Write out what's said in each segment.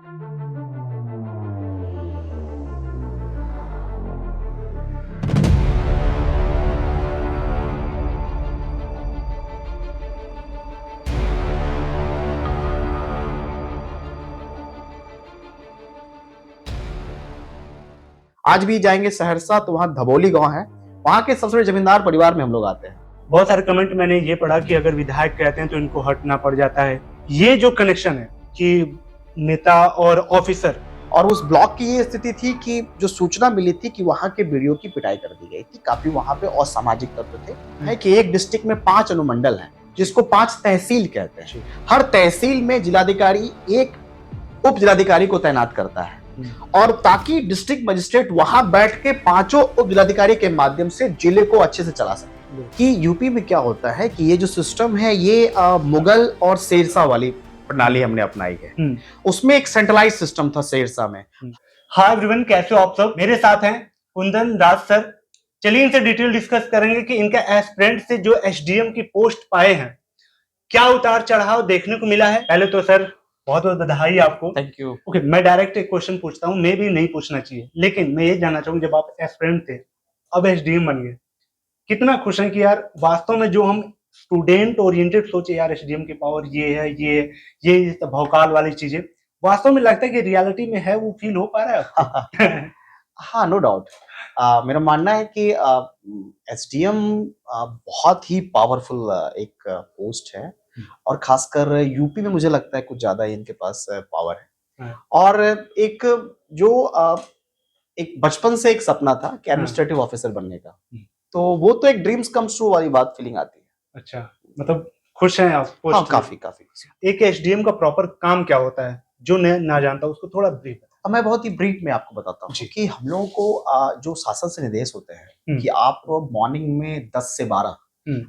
आज भी जाएंगे सहरसा तो वहाँ धबोली गांव है, वहाँ के सबसे बड़े जमींदार परिवार में हम लोग आते हैं। बहुत सारे कमेंट मैंने ये पढ़ा कि अगर विधायक कहते हैं तो इनको हटना पड़ जाता है। ये जो कनेक्शन है कि नेता और ऑफिसर, और उस ब्लॉक की ये स्थिति थी कि जो सूचना मिली थी कि वहाँ के बीडीओ की पिटाई कर दी गई थी, काफी वहाँ पे असामाजिक तत्व थे। है कि एक डिस्ट्रिक्ट में 5 अनुमंडल हैं, जिसको 5 तहसील कहते हैं। हर तहसील में जिलाधिकारी एक उप जिलाधिकारी को तैनात करता है, और ताकि डिस्ट्रिक्ट मजिस्ट्रेट वहां बैठ के 5 उप जिलाधिकारी के माध्यम से जिले को अच्छे से चला सके। कि यूपी में क्या होता है कि ये जो सिस्टम है ये मुगल और शेरशाह वाली प्रणाली हमने अपनाई है। उसमें एक सेंट्रलाइज सिस्टम था शेरशाह में। हाय एवरीवन, कैसे हो आप सब? मेरे साथ हैं कुंदन राज सर। चलिए इनसे डिटेल डिस्कस करेंगे कि इनका एस्पिरेंट से जो एसडीएम की पोस्ट पाए हैं, क्या उतार चढ़ाव देखने को मिला है। पहले तो सर बहुत बहुत बधाई आपको। Thank you. ओके, मैं डायरेक्ट एक क्वेश्चन पूछता हूँ, मे भी नहीं पूछना चाहिए, लेकिन मैं ये जानना चाहूंगा, जब आप एस्पिरेंट थे अब एसडीएम बन गए, कितना खुश हैं कि यार वास्तव में जो हम स्टूडेंट ओरिएंटेड सोचे यार एसडीएम की पावर ये है, ये भौकाल वाली चीजें, वास्तव में लगता है कि रियलिटी में है, वो फील हो पा रहा है? हाँ, नो डाउट। मेरा मानना है कि एसडीएम बहुत ही पावरफुल एक पोस्ट है, और खासकर यूपी में मुझे लगता है कुछ ज्यादा ही इनके पास पावर है। और एक जो एक बचपन से एक सपना था कि एडमिनिस्ट्रेटिव ऑफिसर बनने का, तो वो तो एक ड्रीम्स कम ट्रू वाली बात फीलिंग आती है। अच्छा, मतलब खुश हैं आप? हाँ, काफी काफी। एक एसडीएम का प्रॉपर काम क्या होता है, जो ना जानता उसको थोड़ा ब्रीफ। अब मैं बहुत ही ब्रीफ में आपको बताता हूँ कि हम लोगों को जो शासन से निर्देश होते हैं कि आप मॉर्निंग में 10 से 12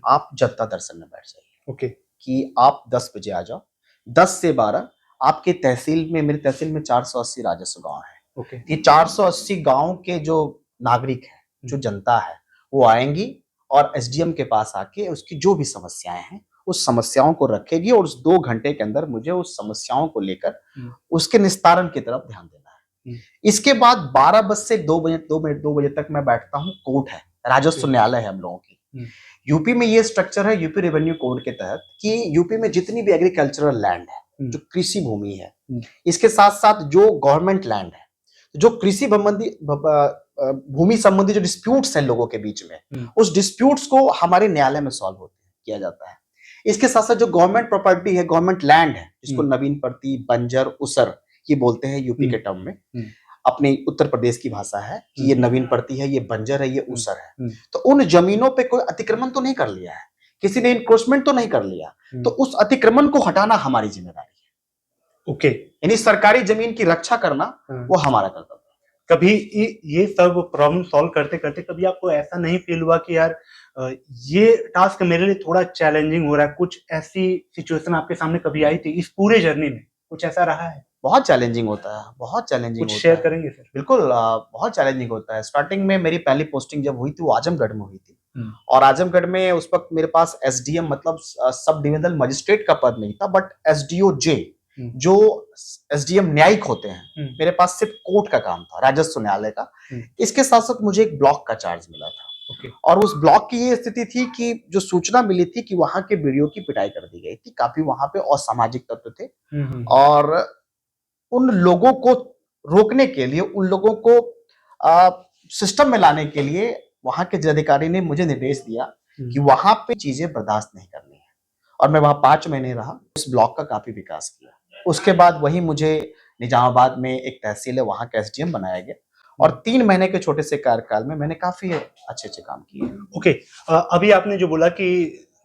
आप जनता दर्शन में बैठ जाइए। ओके। कि आप 10 बजे आ जाओ, 10 से 12 आपके तहसील में, मेरे तहसील में 480 राजस्व गांव है। ओके। ये 480 गांव के जो नागरिक हैं, जो जनता है, वो आएंगी और एसडीएम के पास आके उसकी जो भी समस्याएं हैं उस समस्याओं को रखेगी, और उस 2 घंटे के अंदर मुझे उस समस्याओं को लेकर उसके निस्तारण की तरफ ध्यान देना है। इसके बाद 12 बजे से 2 बजे तक मैं बैठता हूँ। कोर्ट है, राजस्व न्यायालय है हम लोगों की। यूपी में ये स्ट्रक्चर है यूपी रेवेन्यू कोड के तहत कि यूपी में जितनी भी एग्रीकल्चरल लैंड है, जो कृषि भूमि है, इसके साथ साथ जो गवर्नमेंट लैंड है, जो कृषि संबंधी भूमि संबंधी जो डिस्प्यूट्स हैं लोगों के बीच में, उस डिस्प्यूट्स को हमारे न्यायालय में सॉल्व किया जाता है। इसके साथ साथ जो गवर्नमेंट प्रॉपर्टी है, गवर्नमेंट लैंड है, जिसको नवीन प्रति, बंजर, उसर ये बोलते हैं यूपी के टर्म में, अपने उत्तर प्रदेश की भाषा है कि ये नवीन प्रति है, ये बंजर है, ये उसर है। तो उन जमीनों पे कोई अतिक्रमण तो नहीं कर लिया है, किसी ने इंक्रोचमेंट तो नहीं कर लिया, तो उस अतिक्रमण को हटाना हमारी जिम्मेदारी है। ओके। यानी सरकारी जमीन की रक्षा करना वो हमारा कर्तव्य है। कभी ये सब प्रॉब्लम सॉल्व करते करते कभी आपको ऐसा नहीं फील हुआ कि यार ये टास्क मेरे लिए थोड़ा चैलेंजिंग हो रहा है? कुछ ऐसी सिचुएशन आपके सामने कभी आई थी इस पूरे जर्नी में? कुछ ऐसा रहा है? बहुत चैलेंजिंग होता है, बहुत चैलेंजिंग होता है। कुछ शेयर करेंगे सर? बिल्कुल, बहुत चैलेंजिंग होता है। स्टार्टिंग में मेरी पहली पोस्टिंग जब हुई थी वो आजमगढ़ में हुई थी, और आजमगढ़ में उस वक्त मेरे पास एसडीएम मतलब सब डिविजनल मजिस्ट्रेट का पद नहीं था, बट एसडीओ जे जो एसडीएम न्यायिक होते हैं, मेरे पास सिर्फ कोर्ट का काम था, राजस्व न्यायालय का। इसके साथ साथ मुझे एक ब्लॉक का चार्ज मिला था। और उस ब्लॉक की ये स्थिति थी कि जो सूचना मिली थी कि वहां के बीडीओ की पिटाई कर दी गई थी, काफी वहां पे असामाजिक तत्व थे, और उन लोगों को रोकने के लिए, उन लोगों को सिस्टम में लाने के लिए वहां के जिलाधिकारी ने मुझे निर्देश दिया कि वहां पे चीजें बर्दाश्त नहीं करनी है, और मैं वहां 5 महीने रहा, उस ब्लॉक का काफी विकास किया। उसके बाद वही मुझे निजामाबाद में एक तहसील है, वहां का एसडीएम बनाया गया, और 3 महीने के छोटे से कार्यकाल में मैंने काफी अच्छे काम किए। ओके, अभी आपने जो बोला कि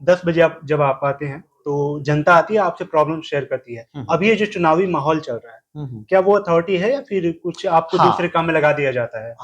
10 बजे जब आप आते हैं तो जनता आती है, आपसे प्रॉब्लम शेयर करती है। अभी ये जो चुनावी माहौल चल रहा है, क्या वो अथॉरिटी है या फिर कुछ आपको दूसरे काम में लगा दिया जाता है?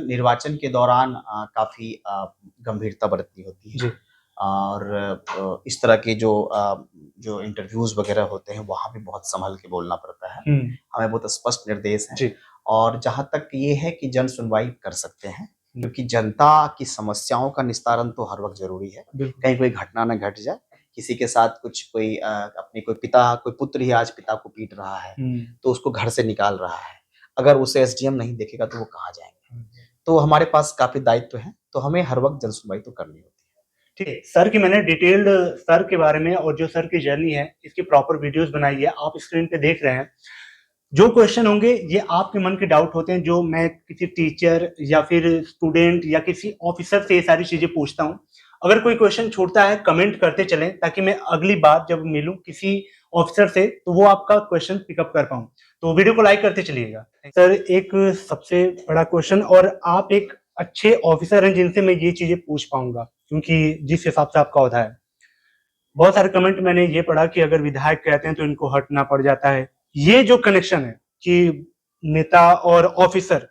निर्वाचन के दौरान काफी गंभीरता बरतनी होती है, और इस तरह के जो इंटरव्यूज वगैरह होते हैं वहां भी बहुत संभल के बोलना पड़ता है। हमें बहुत स्पष्ट निर्देश है, और जहां तक ये है कि जन सुनवाई कर सकते हैं, क्योंकि जनता की समस्याओं का निस्तारण तो हर वक्त जरूरी है, कहीं कोई घटना न घट जाए, किसी के साथ कुछ कोई अपनी कोई पुत्र ही आज पिता को पीट रहा है तो उसको घर से निकाल रहा है, अगर उसे एसडीएम नहीं देखेगा तो वो कहाँ जाएंगे। तो हमारे पास काफी दायित्व है, तो हमें हर वक्त जन सुनवाई तो करनी होती है। ठीक है सर की मैंने डिटेल्ड सर के बारे में और जो सर की जर्नी है इसकी प्रॉपर वीडियोस बनाई है, आप स्क्रीन पे देख रहे हैं। जो क्वेश्चन होंगे ये आपके मन के डाउट होते हैं, जो मैं किसी टीचर या फिर स्टूडेंट या किसी ऑफिसर से ये सारी चीजें पूछता हूँ। अगर कोई क्वेश्चन छूटता है कमेंट करते चलें, ताकि मैं अगली बार जब मिलूं किसी ऑफिसर से तो वो आपका क्वेश्चन पिकअप कर पाऊं। तो वीडियो को लाइक करते चलिएगा। सर एक सबसे बड़ा क्वेश्चन, और आप एक अच्छे ऑफिसर हैं जिनसे मैं ये चीजें पूछ पाऊंगा, क्योंकि जिस हिसाब से आपका होता है, बहुत सारे कमेंट मैंने ये पढ़ा कि अगर विधायक कहते हैं तो इनको हटना पड़ जाता है। ये जो कनेक्शन है कि नेता और ऑफिसर,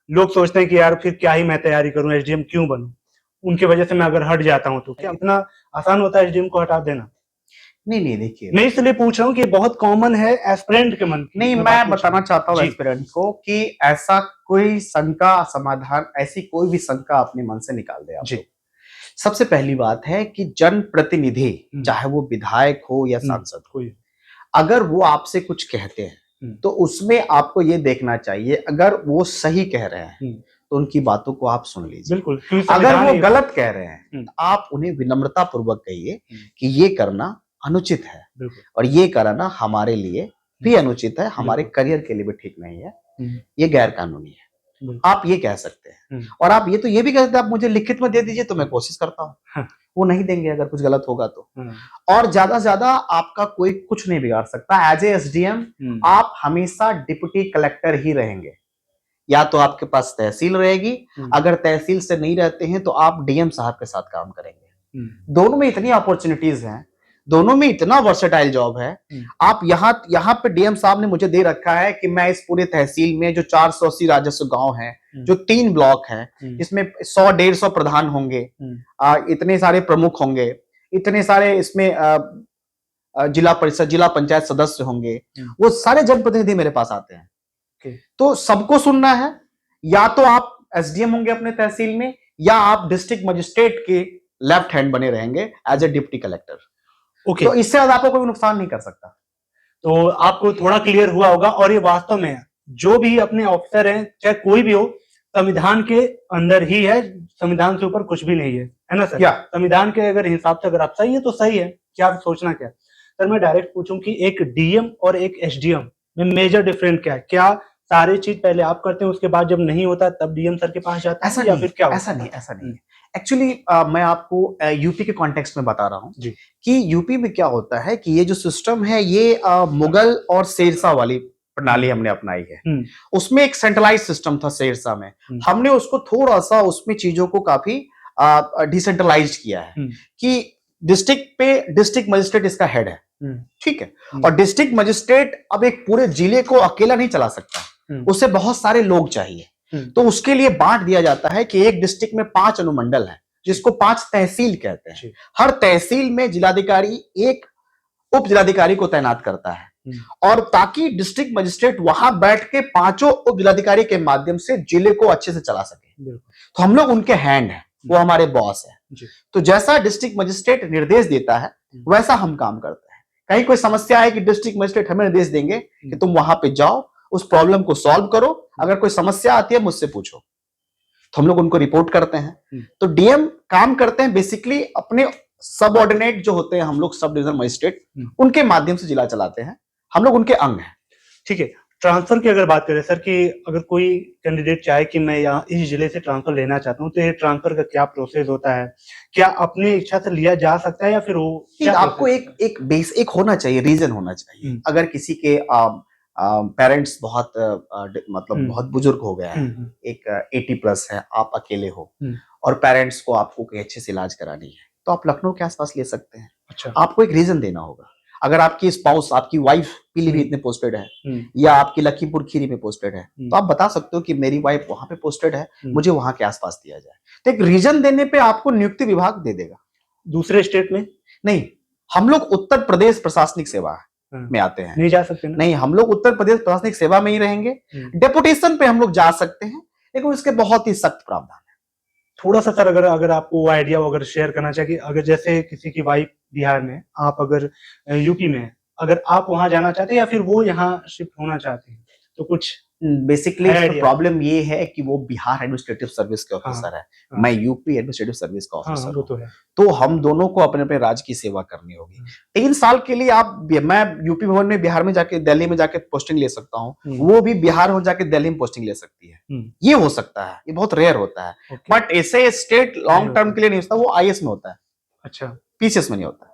लोग सोचते हैं कि यार फिर क्या ही मैं तैयारी करूं, एसडीएम क्यों बनूं, उनकी वजह से मैं अगर हट जाता हूं तो क्या इतना आसान होता है एसडीएम को हटा देना? नहीं देखिए, मैं इसलिए पूछ रहा हूँ कि बहुत कॉमन है एस्पिरेंट के मन। नहीं, मैं बताना चाहता हूँ एस्पिरेंट को कि ऐसा कोई शंका समाधान, ऐसी कोई भी शंका अपने मन से निकाल दे आप। सबसे पहली बात है कि जनप्रतिनिधि, चाहे वो विधायक हो या सांसद हो, अगर वो आपसे कुछ कहते हैं तो उसमें आपको ये देखना चाहिए, अगर वो सही कह रहे हैं तो उनकी बातों को आप सुन लीजिए। बिल्कुल। अगर वो गलत कह रहे हैं तो आप उन्हें विनम्रता पूर्वक कहिए कि ये करना अनुचित है और ये करना हमारे लिए भी अनुचित है, हमारे करियर के लिए भी ठीक नहीं है, ये गैर कानूनी है। आप ये कह सकते हैं। और आप ये भी कह सकते हैं, आप मुझे लिखित में दे दीजिए तो मैं कोशिश करता हूँ। वो नहीं देंगे अगर कुछ गलत होगा तो। और ज्यादा से ज्यादा आपका कोई कुछ नहीं बिगाड़ सकता। एज ए एसडीएम आप हमेशा डिप्टी कलेक्टर ही रहेंगे, या तो आपके पास तहसील रहेगी, अगर तहसील से नहीं रहते हैं तो आप डीएम साहब के साथ काम करेंगे। दोनों में इतनी अपॉर्चुनिटीज हैं, दोनों में इतना वर्सेटाइल जॉब है। आप यहाँ पे डीएम साहब ने मुझे दे रखा है कि मैं इस पूरे तहसील में जो 480 राजस्व गांव हैं, जो 3 ब्लॉक हैं, इसमें 100-150 प्रधान होंगे, इतने सारे प्रमुख होंगे, इतने सारे इसमें जिला परिषद, जिला पंचायत सदस्य होंगे, वो सारे जनप्रतिनिधि मेरे पास आते हैं। तो सबको सुनना है, या तो आप एसडीएम होंगे अपने तहसील में, या आप डिस्ट्रिक्ट मजिस्ट्रेट के लेफ्ट हैंड बने रहेंगे एज ए डिप्टी कलेक्टर। तो इससे ज्यादा आपको कोई नुकसान नहीं कर सकता। तो आपको थोड़ा क्लियर हुआ होगा। और ये वास्तव में जो भी अपने ऑफिसर हैं, चाहे कोई भी हो, संविधान के अंदर ही है, संविधान से ऊपर कुछ भी नहीं है ना सर? संविधान के अगर हिसाब से अगर आप सही है तो सही है, क्या सोचना क्या? सर मैं डायरेक्ट पूछूं कि एक डीएम और एक एसडीएम में मेजर डिफरेंस क्या है? क्या सारी चीज पहले आप करते हैं, उसके बाद जब नहीं होता तब डीएम सर के पास जाता है, या फिर क्या? ऐसा नहीं। एक्चुअली मैं आपको यूपी के कॉन्टेक्स्ट में बता रहा हूँ कि यूपी में क्या होता है कि ये जो सिस्टम है ये मुगल और शेरशाह वाली प्रणाली हमने अपनाई है। उसमें एक सेंट्रलाइज सिस्टम था शेरशाह में, हमने उसको थोड़ा सा उसमें चीजों को काफी डिसेंट्रलाइज किया है कि डिस्ट्रिक्ट पे डिस्ट्रिक्ट मजिस्ट्रेट इसका हेड है, ठीक है, और डिस्ट्रिक्ट मजिस्ट्रेट अब एक पूरे जिले को अकेला नहीं चला सकता, उसे बहुत सारे लोग चाहिए। तो उसके लिए बांट दिया जाता है कि एक डिस्ट्रिक्ट में 5 अनुमंडल है, जिसको 5 तहसील कहते हैं। हर तहसील में जिलाधिकारी एक उप जिलाधिकारी को तैनात करता है, और ताकि डिस्ट्रिक्ट मजिस्ट्रेट वहां बैठ के 5 उप जिलाधिकारी के माध्यम से जिले को अच्छे से चला सके। तो हम लोग उनके हैंड हैं, वो हमारे बॉस है। तो जैसा डिस्ट्रिक्ट मजिस्ट्रेट निर्देश देता है वैसा हम काम करते हैं। कहीं कोई समस्या है कि डिस्ट्रिक्ट मजिस्ट्रेट हमें निर्देश देंगे कि तुम वहां पे जाओ, उस प्रॉब्लम को सॉल्व करो, अगर कोई समस्या आती है मुझसे पूछो, तो हम लोग उनको रिपोर्ट करते हैं। तो डीएम काम करते हैं बेसिकली अपने सबऑर्डिनेट जो होते हैं, हम लोग सब डिवीजन मजिस्ट्रेट, उनके माध्यम से जिला चलाते हैं, हम लोग उनके अंग हैं। ठीक है। ट्रांसफर की अगर बात करें सर, कि अगर कोई कैंडिडेट चाहे कि मैं यहाँ इस जिले से ट्रांसफर लेना चाहता हूँ, तो ये ट्रांसफर का क्या प्रोसेस होता है? क्या अपनी इच्छा से लिया जा सकता है, या फिर वो आपको एक बेस एक होना चाहिए, रीजन होना चाहिए। अगर किसी के पेरेंट्स बहुत मतलब बहुत बुजुर्ग हो गया है, एक 80+ है, आप अकेले हो और पेरेंट्स को आपको कोई अच्छे से इलाज करानी है, तो आप लखनऊ के आसपास ले सकते हैं। अच्छा। आपको एक रीजन देना होगा। अगर आपकी स्पाउस, आपकी वाइफ पीलीभीत में पोस्टेड है या आपकी लखीमपुर खीरी में पोस्टेड है, तो आप बता सकते हो कि मेरी वाइफ वहां पे पोस्टेड है, मुझे वहां के आसपास दिया जाए। तो एक रीजन देने पे आपको नियुक्ति विभाग दे देगा। दूसरे स्टेट में नहीं, हम लोग उत्तर प्रदेश प्रशासनिक सेवा में आते हैं, नहीं जा सकते ना? नहीं, हम लोग उत्तर प्रदेश प्रशासनिक सेवा में ही रहेंगे। डेपुटेशन पे हम लोग जा सकते हैं, लेकिन इसके बहुत ही सख्त प्रावधान है। थोड़ा सा सर अगर आपको आइडिया अगर शेयर करना चाहिए, अगर जैसे किसी की वाइफ बिहार में, आप अगर यूपी में हैं, अगर आप वहां जाना चाहते हैं या फिर वो यहाँ शिफ्ट होना चाहते हैं, तो कुछ बेसिकली है idea? प्रॉब्लम ये है कि वो बिहार एडमिनिस्ट्रेटिव सर्विस के ऑफिसर है, हाँ। मैं यूपी एडमिनिस्ट्रेटिव सर्विस का हाँ ऑफिसर वो हूँ। तो है। तो हम दोनों को अपने अपने राज्य की सेवा करनी होगी। 3 साल के लिए मैं यूपी भवन में बिहार में जाके दिल्ली में जाके पोस्टिंग ले सकता हूँ, वो भी बिहार हो जाके दिल्ली में पोस्टिंग ले सकती है। ये हो सकता है, ये बहुत रेयर होता है, बट ऐसे स्टेट लॉन्ग टर्म के लिए नहीं होता, वो आईएएस में होता है। अच्छा, पीसीएस में नहीं होता।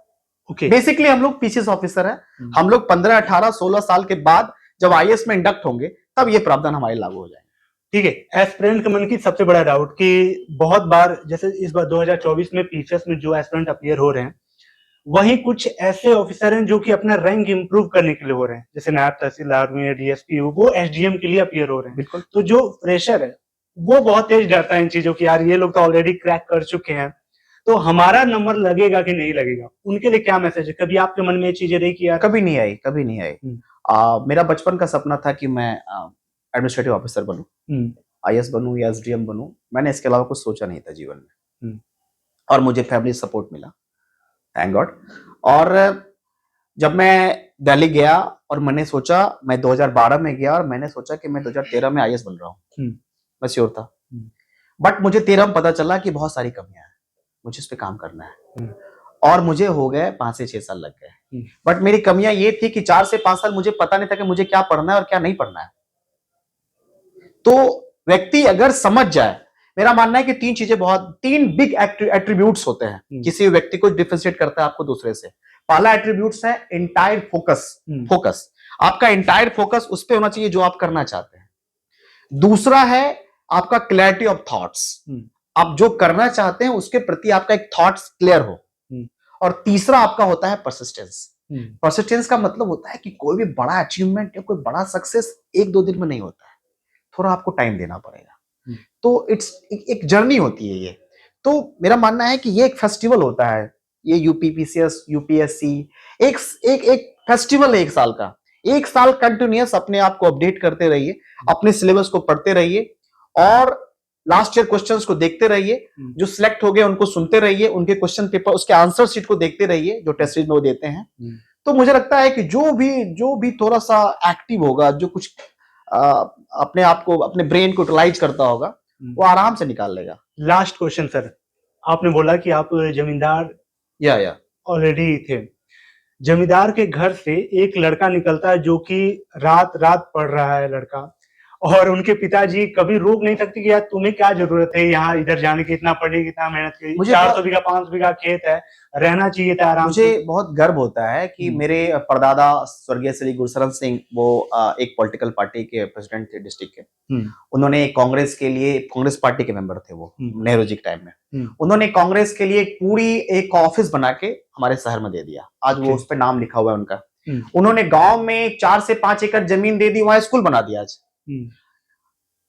ओके। बेसिकली हम लोग पीसीएस ऑफिसर है, हम लोग 15, 18, 16 साल के बाद जब आईएएस में इंडक्ट होंगे तब ये प्रावधान हमारे लागू हो जाएंगे। ठीक है, एस्पिरेंट के मन की सबसे बड़ा डाउट कि बहुत बार जैसे इस बार 2024 में पीसीएस में जो एस्पिरेंट अपीयर हो रहे हैं, वहीं कुछ ऐसे ऑफिसर हैं जो कि अपना रैंक इंप्रूव करने के लिए हो रहे हैं, जैसे नायब तहसीलदार में डीएसपी, वो एसडीएम के लिए अपीयर हो रहे हैं। बिल्कुल। तो जो फ्रेशर है वो बहुत तेज डरता है इन चीजों की, यार ये लोग तो ऑलरेडी क्रैक कर चुके हैं, तो हमारा नंबर लगेगा कि नहीं लगेगा, उनके लिए क्या मैसेज है? कभी आपके मन में ये चीजें रही कि यार? कभी नहीं आई, कभी नहीं आई। मेरा बचपन का सपना था कि मैं एडमिनिस्ट्रेटिव ऑफिसर बनूं, आईएएस बनूं या एसडीएम बनूं। मैंने इसके अलावा कुछ सोचा नहीं था जीवन में, और मुझे फैमिली सपोर्ट मिला, थैंक गॉड। और जब मैं दिल्ली गया और मैंने सोचा, मैं 2012 में गया और मैंने सोचा कि मैं 2013 में आईएएस बन रहा हूँ, मैं श्योर था। बट मुझे 13 में पता चला कि बहुत सारी कमियां हैं, मुझे इस पे काम करना है, और मुझे हो गए 5 से 6 साल लग गए। बट मेरी कमियां ये थी कि 4 से 5 साल मुझे पता नहीं था कि मुझे क्या पढ़ना है और क्या नहीं पढ़ना है। तो व्यक्ति अगर समझ जाए, मेरा मानना है कि 3 बिग एट्रीब्यूट्स होते हैं किसी व्यक्ति को डिफरेंशिएट करता है आपको दूसरे से। पहला एट्रीब्यूट्स है एंटायर फोकस। आपका एंटायर फोकस उस पे होना चाहिए जो आप करना चाहते हैं। दूसरा है आपका क्लैरिटी ऑफ थॉट्स, आप जो करना चाहते हैं उसके प्रति आपका एक थॉट्स क्लियर हो। और तीसरा आपका होता है परसिस्टेंस का मतलब होता है कि कोई भी बड़ा अचीवमेंट या कोई बड़ा सक्सेस 1-2 दिन में नहीं होता है, थोड़ा आपको टाइम देना पड़ेगा। तो इट्स एक जर्नी होती है ये। तो मेरा मानना है कि ये एक फेस्टिवल होता है, ये यूपीपीसीएस, यूपीएससी एक फेस्टिवल है 1 साल का। 1 साल कंटिन्यूअस अपने आप को अपडेट करते रहिए, अपने सिलेबस को पढ़ते रहिए, और लास्ट ईयर क्वेश्चंस को देखते रहिए, जो सिलेक्ट हो गए उनको सुनते रहिए, उनके क्वेश्चन पेपर, उसके आंसर शीट को देखते रहिए जो टेस्ट सीरीज में वो देते हैं। तो मुझे लगता है कि जो भी थोड़ा सा एक्टिव होगा, जो कुछ अपने आप को, अपने ब्रेन को यूटिलाइज करता होगा, वो आराम से निकाल लेगा। लास्ट क्वेश्चन सर, आपने बोला कि आप जमींदार या ऑलरेडी थे। जमींदार के घर से एक लड़का निकलता है जो कि रात रात पढ़ रहा है लड़का, और उनके पिताजी कभी रोक नहीं सकते कि यार तुम्हें क्या जरूरत है यहाँ इधर जाने की, इतना पढ़ने की, इतना मेहनत की, 400 बीघा 500 बीघा खेत है, रहना चाहिए था आराम से। मुझे बहुत गर्व होता है कि मेरे परदादा स्वर्गीय श्री गुरशरण सिंह, वो एक पॉलिटिकल पार्टी के प्रेसिडेंट थे डिस्ट्रिक्ट के। उन्होंने कांग्रेस के लिए, कांग्रेस पार्टी के मेंबर थे वो नेहरू जी के टाइम में, उन्होंने कांग्रेस के लिए पूरी एक ऑफिस बना के हमारे शहर में दे दिया। आज वो उस पर नाम लिखा हुआ है उनका। उन्होंने गांव में 4 से 5 एकड़ जमीन दे दी, वहां स्कूल बना दिया आज।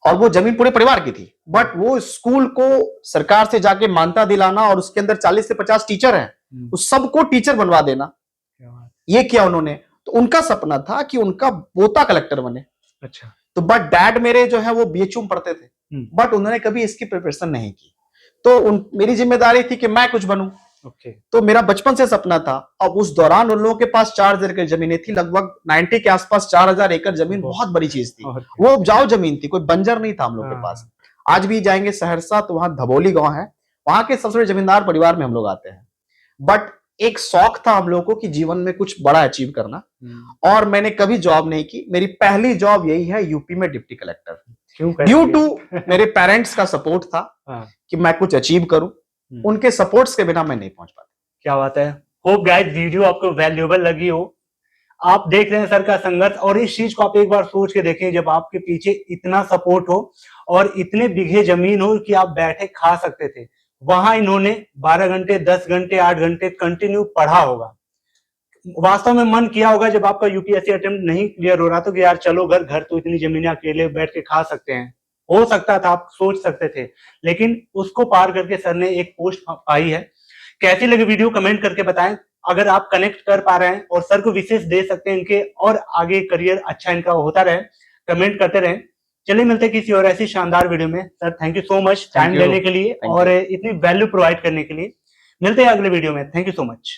और वो जमीन पूरे परिवार की थी, बट वो स्कूल को सरकार से जाके मान्यता दिलाना, और उसके अंदर 40 से 50 टीचर हैं, उस सबको टीचर बनवा देना, ये किया उन्होंने। तो उनका सपना था कि उनका पोता कलेक्टर बने। अच्छा। तो बट डैड मेरे जो है वो बीएचयू में पढ़ते थे, बट उन्होंने कभी इसकी प्रिपरेशन नहीं की। तो मेरी जिम्मेदारी थी कि मैं कुछ बनूं। तो मेरा बचपन से सपना था। अब उस दौरान उन लोगों के पास 4000 एकड़ जमीनें थी, लगभग 90 के आसपास 4000 एकड़ जमीन बहुत बड़ी चीज थी। वो उपजाऊ जमीन थी, कोई बंजर नहीं था हम लोग के पास। आज भी जाएंगे सहरसा तो वहां धबोली गांव है, वहां के सबसे बड़े जमींदार परिवार में हम लोग आते हैं। बट एक शौक था हम लोगों को कि जीवन में कुछ बड़ा अचीव करना, और मैंने कभी जॉब नहीं की। मेरी पहली जॉब यही है यूपी में डिप्टी कलेक्टर। ड्यू टू मेरे पेरेंट्स का सपोर्ट था कि मैं कुछ अचीव करूं, उनके सपोर्ट्स के बिना मैं नहीं पहुंच पाता। क्या बात है। होप गाइस वीडियो आपको वैल्यूएबल लगी हो। आप देख रहे हैं सर का संघर्ष, और इस चीज को आप एक बार सोच के देखें, जब आपके पीछे इतना सपोर्ट हो और इतने बीघे जमीन हो कि आप बैठे खा सकते थे, वहां इन्होंने 12 घंटे 10 घंटे 8 घंटे कंटिन्यू पढ़ा होगा। वास्तव में मन किया होगा जब आपका यूपीएससी अटेम्प्ट नहीं क्लियर हो रहा था कि यार चलो घर तो इतनी जमीनें अकेले बैठ के खा सकते हैं, हो सकता था, आप सोच सकते थे, लेकिन उसको पार करके सर ने एक पोस्ट पाई है। कैसी लगी वीडियो कमेंट करके बताएं। अगर आप कनेक्ट कर पा रहे हैं और सर को विशेष दे सकते हैं इनके, और आगे करियर अच्छा इनका होता रहे, कमेंट करते रहें। चलिए मिलते हैं किसी और ऐसी शानदार वीडियो में। Sir thank you so much time देने के लिए और इतनी वैल्यू प्रोवाइड करने के लिए। मिलते हैं अगले वीडियो में। Thank you so much.